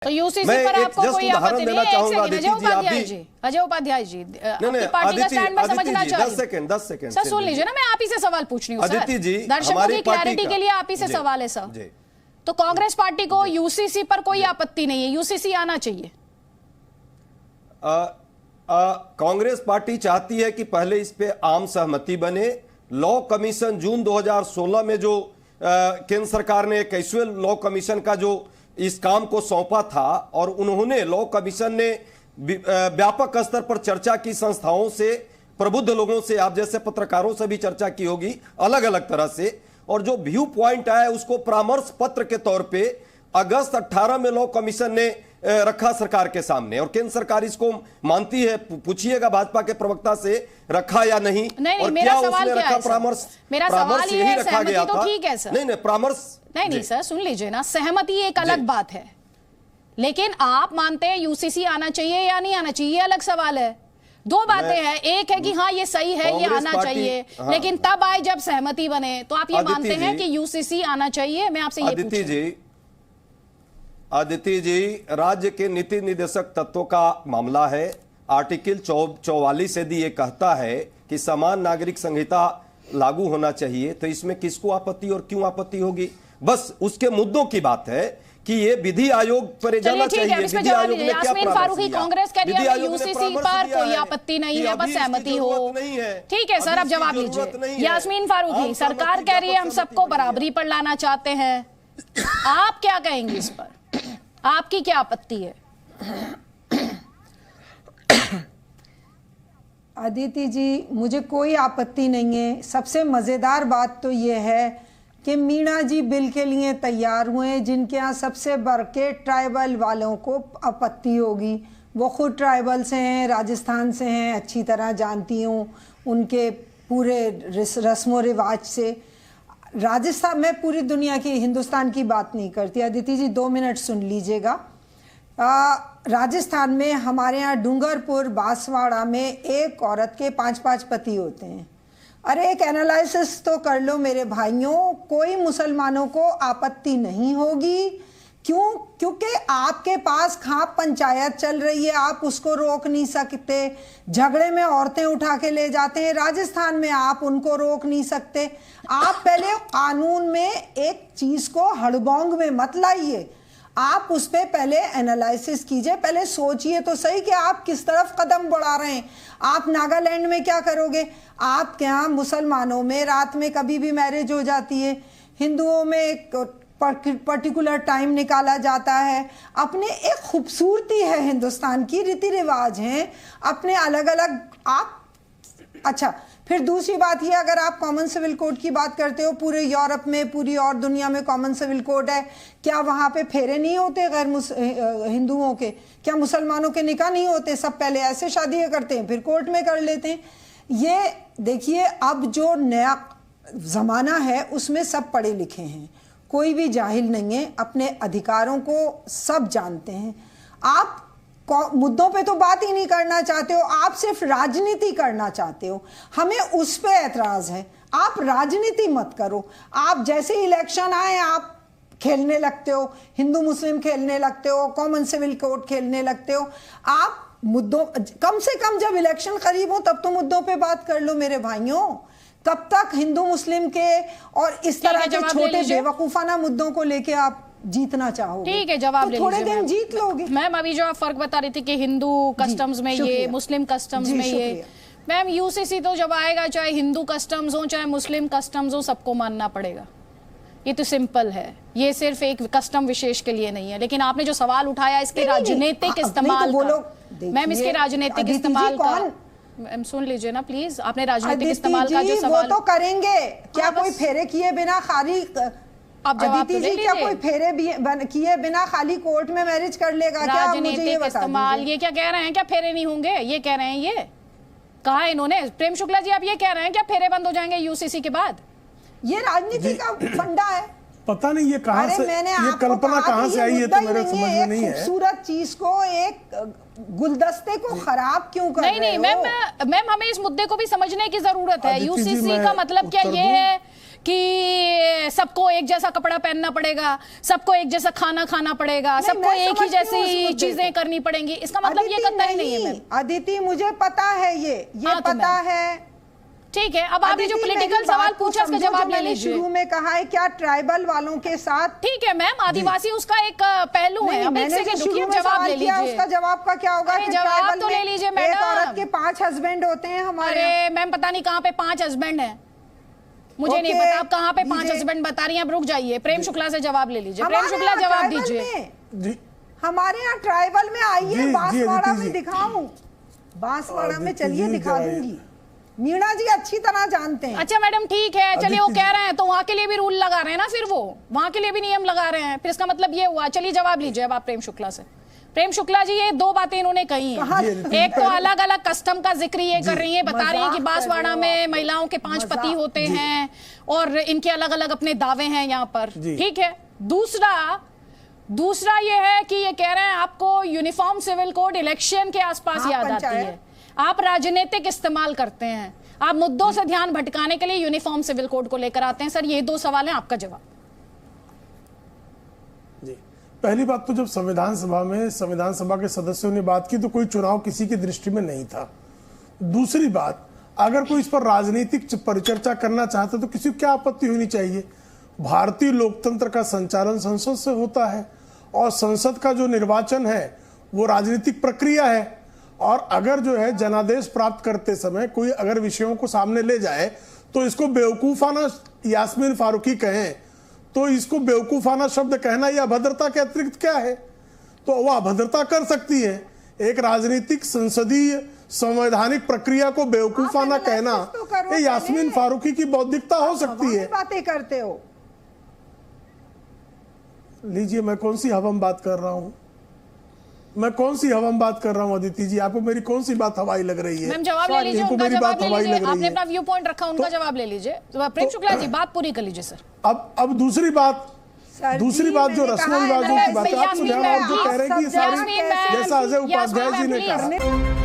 तो यूसीसी पर आपको कोई आपत्ति नहीं है? अजय उपाध्याय जी पार्टी का स्टैंड में समझना चाहिए। 10 सेकंड सर सुन लीजिए ना, मैं आप ही से सवाल पूछ रही हूँ अदिति जी, दर्शकों की क्लैरिटी के लिए आप ही से सवाल है सर। तो कांग्रेस पार्टी को यूसीसी पर कोई आपत्ति नहीं है, यूसीसी आना चाहिए? कांग्रेस पार्टी चाहती है कि पहले इस पे आम सहमति बने। लॉ कमीशन जून 2016 में जो केंद्र सरकार ने 21वें लॉ कमीशन का जो इस काम को सौंपा था और उन्होंने लॉ कमीशन ने व्यापक स्तर पर चर्चा की, संस्थाओं से, प्रबुद्ध लोगों से, आप जैसे पत्रकारों से भी चर्चा की होगी अलग अलग तरह से, और जो व्यू पॉइंट आया उसको परामर्श पत्र के तौर पे अगस्त 18 में लॉ कमीशन ने रखा सरकार के सामने, और केंद्र सरकार इसको मानती है। पूछिएगा भाजपा के प्रवक्ता से रखा या नहीं, और मेरा क्या सवाल उसने क्या रखा? है परामर्श, मेरा सवाल ये है, रखा गया तो था। ठीक है सर, नहीं परामर्श नहीं सर सुन लीजिए ना, सहमति एक अलग बात है, लेकिन आप मानते हैं यूसीसी आना चाहिए या नहीं आना चाहिए, ये अलग सवाल है। दो बातें हैं, एक है कि हाँ ये सही है, ये आना चाहिए, लेकिन तब आए जब सहमति बने तो आप ये मानते हैं कि यूसीसी आना चाहिए? मैं आपसे ये अदिति जी, राज्य के नीति निर्देशक तत्वों का मामला है। आर्टिकल 44 यदि ये कहता है कि समान नागरिक संहिता लागू होना चाहिए, तो इसमें किसको आपत्ति और क्यों आपत्ति होगी? बस उसके मुद्दों की बात है कि ये विधि आयोग पर जाना चाहिए। विधि आयोग ने यास्मीन फारूकी कांग्रेस कह रही है यूसीसी पर कोई आपत्ति नहीं है, बस सहमति हो। ठीक है सर, अब जवाब लीजिए। यास्मीन फारूकी, सरकार कह रही है हम सबको बराबरी पर लाना चाहते हैं, आप क्या कहेंगे इस पर? आपकी क्या आपत्ति है? अदिति जी, मुझे कोई आपत्ति नहीं है। सबसे मज़ेदार बात तो ये है कि मीणा जी बिल के लिए तैयार हुए, जिनके यहाँ सबसे बढ़ के ट्राइबल वालों को आपत्ति होगी। वो खुद ट्राइबल से हैं, राजस्थान से हैं, अच्छी तरह जानती हूँ उनके पूरे रस्मों रिवाज से। राजस्थान में पूरी दुनिया की, हिंदुस्तान की बात नहीं करती। अदिति जी 2 मिनट सुन लीजिएगा। राजस्थान में हमारे यहाँ डूंगरपुर, बांसवाड़ा में एक औरत के 5-5 पति होते हैं। अरे एक एनालिसिस तो कर लो मेरे भाइयों, कोई मुसलमानों को आपत्ति नहीं होगी। क्यों? क्योंकि आपके पास खाप पंचायत चल रही है, आप उसको रोक नहीं सकते। झगड़े में औरतें उठा के ले जाते हैं, राजस्थान में आप उनको रोक नहीं सकते। आप पहले कानून में एक चीज को हड़बोंग में मत लाइए, आप उस पर पहले एनालिसिस कीजिए, पहले सोचिए तो सही कि आप किस तरफ कदम बढ़ा रहे हैं। आप नागालैंड में क्या करोगे? आप क्या मुसलमानों में रात में कभी भी मैरिज हो जाती है, हिंदुओं में एक पर्टिकुलर टाइम निकाला जाता है। अपने एक खूबसूरती है हिंदुस्तान की, रीति रिवाज हैं अपने अलग अलग। आप अच्छा, फिर दूसरी बात ये, अगर आप कॉमन सिविल कोड की बात करते हो, पूरे यूरोप में, पूरी और दुनिया में कॉमन सिविल कोड है, क्या वहाँ पे फेरे नहीं होते गैर हिंदुओं के? क्या मुसलमानों के निकाह नहीं होते? सब पहले ऐसे शादी करते हैं फिर कोर्ट में कर लेते हैं। ये देखिए, अब जो नया ज़माना है उसमें सब पढ़े लिखे हैं, कोई भी जाहिल नहीं है, अपने अधिकारों को सब जानते हैं। आप मुद्दों पे तो बात ही नहीं करना चाहते हो, आप सिर्फ राजनीति करना चाहते हो। हमें उस पे एतराज है, आप राजनीति मत करो। आप जैसे इलेक्शन आए आप खेलने लगते हो, हिंदू मुस्लिम खेलने लगते हो, कॉमन सिविल कोड खेलने लगते हो। आप मुद्दों, कम से कम जब इलेक्शन करीब हो तब तो मुद्दों पे बात कर लो मेरे भाइयों। तब तक हिंदू मुस्लिम के और इस तरह के छोटे बेवकूफाना मुद्दों को लेके आप जीतना चाहोगे, ठीक है, जवाब तो थोड़े दिन जीत लोगे। मैम अभी जो आप फर्क बता रही थी कि हिंदू कस्टम्स में ये, मुस्लिम कस्टम्स में ये, मैम यूसीसी तो जब आएगा चाहे हिंदू कस्टम्स हो चाहे मुस्लिम कस्टम्स हो, सबको मानना पड़ेगा। ये तो सिंपल है, ये सिर्फ एक कस्टम विशेष के लिए नहीं है। लेकिन आपने जो सवाल उठाया इसके राजनीतिक इस्तेमाल का, मैम इसके राजनीतिक इस्तेमाल का, मैम सुन लीजिए ना प्लीज, आपने राजनीतिक इस्तेमाल का जो सवाल, वो तो करेंगे क्या? कोई फेरे किए बिना खाली, अदिति जी क्या कोई फेरे किए बिना खाली कोर्ट में मैरिज कर लेगा क्या? राजनीतिक इस्तेमाल, ये क्या कह रहे हैं? क्या फेरे नहीं होंगे? ये कह रहे हैं, ये कहा इन्होंने। प्रेम शुक्ला जी आप ये कह रहे हैं क्या फेरे बंद हो जाएंगे यूसीसी के बाद? ये राजनीति का फंडा है। पता नहीं ये कहां से, ये कल्पना कहां से आई है, तो मेरे समझ में नहीं है। खूबसूरत चीज को, एक गुलदस्ते को खराब क्यों कर रहे हो? नहीं मैम, हमें इस मुद्दे को भी समझने की जरूरत है। यूसीसी का मतलब क्या ये है कि सबको एक जैसा कपड़ा पहनना पड़ेगा, सबको एक जैसा खाना खाना पड़ेगा, सबको एक ही जैसी चीजें करनी पड़ेंगी, इसका मतलब ये कतई नहीं है मैम। अदिति मुझे पता है, ये पता है, ठीक है। अब आपने जो पॉलिटिकल सवाल पूछा उसका जवाब ले लीजिए। शुरू में कहा है क्या ट्राइबल वालों के साथ, ठीक है मैम, आदिवासी उसका एक पहलू है। अब एक सेकंड रुकिए, जवाब ले लीजिए। उसका जवाब का क्या होगा? जवाब तो ले लीजिए मैडम। एक औरत के 5 हस्बैंड होते हैं हमारे। अरे मैम पता नहीं कहाँ पे 5 हस्बैंड है, मुझे नहीं पता आप कहाँ पे 5 हस्बैंड बता रही हैं। अब रुक जाइए, प्रेम शुक्ला से जवाब ले लीजिए। प्रेम शुक्ला जवाब दीजिए। हमारे यहाँ ट्राइबल में आइए, बांसवाड़ा में दिखाऊं, बांसवाड़ा में चलिए दिखा दूंगी। मीणा जी अच्छी तरह जानते हैं। अच्छा मैडम ठीक है, चलिए वो कह रहे हैं तो वहां के लिए भी रूल लगा रहे हैं ना, फिर वो वहां के लिए भी नियम लगा रहे हैं, फिर इसका मतलब ये हुआ। चलिए जवाब लीजिए अब आप प्रेम शुक्ला से। प्रेम शुक्ला जी ये 2 बातें इन्होंने कही हैं। एक तो अलग अलग कस्टम का जिक्र ये कर रही है, बता रही है कि बांसवाड़ा में महिलाओं के 5 पति होते हैं और इनके अलग अलग अपने दावे हैं यहाँ पर, ठीक है। दूसरा ये है कि ये कह रहे हैं आपको यूनिफॉर्म सिविल कोड इलेक्शन के आसपास याद आती है, आप राजनीतिक इस्तेमाल करते हैं, आप मुद्दों से ध्यान भटकाने के लिए यूनिफॉर्म सिविल कोड को लेकर आते हैं। सर ये 2 सवाल हैं, आपका जवाब। जी, पहली बात तो जब संविधान सभा के सदस्यों ने बात की तो कोई चुनाव किसी की दृष्टि में नहीं था। दूसरी बात, अगर कोई इस पर राजनीतिक परिचर्चा करना चाहता तो किसी को क्या आपत्ति होनी चाहिए? भारतीय लोकतंत्र का संचालन संसद से होता है और संसद का जो निर्वाचन है वो राजनीतिक प्रक्रिया है। और अगर जो है जनादेश प्राप्त करते समय कोई अगर विषयों को सामने ले जाए तो इसको बेवकूफाना यास्मीन फारूकी कहें तो इसको बेवकूफाना शब्द कहना या अभद्रता के अतिरिक्त क्या है? तो वह अभद्रता कर सकती है। एक राजनीतिक संसदीय संवैधानिक प्रक्रिया को बेवकूफाना कहना ये यास्मीन फारूकी की बौद्धिकता हो सकती है। बातें करते हो, लीजिए मैं कौन सी हवा में बात कर रहा हूं, मैं कौन सी हवा में बात कर रहा हूं? अदिति जी आपको मेरी कौन सी बात हवाई लग रही है? मैम जवाब ले लीजिए, उनका जवाब ले लीजिए। आपने अपना व्यू पॉइंट रखा, उनका जवाब ले लीजिए। प्रेम शुक्ला जी बात पूरी कर लीजिए सर। अब दूसरी बात जो रस्म रिवाजों की बात है, आप जो कह रहे हैं कि सारी जैसा अजय उपाध्याय जी ने कहा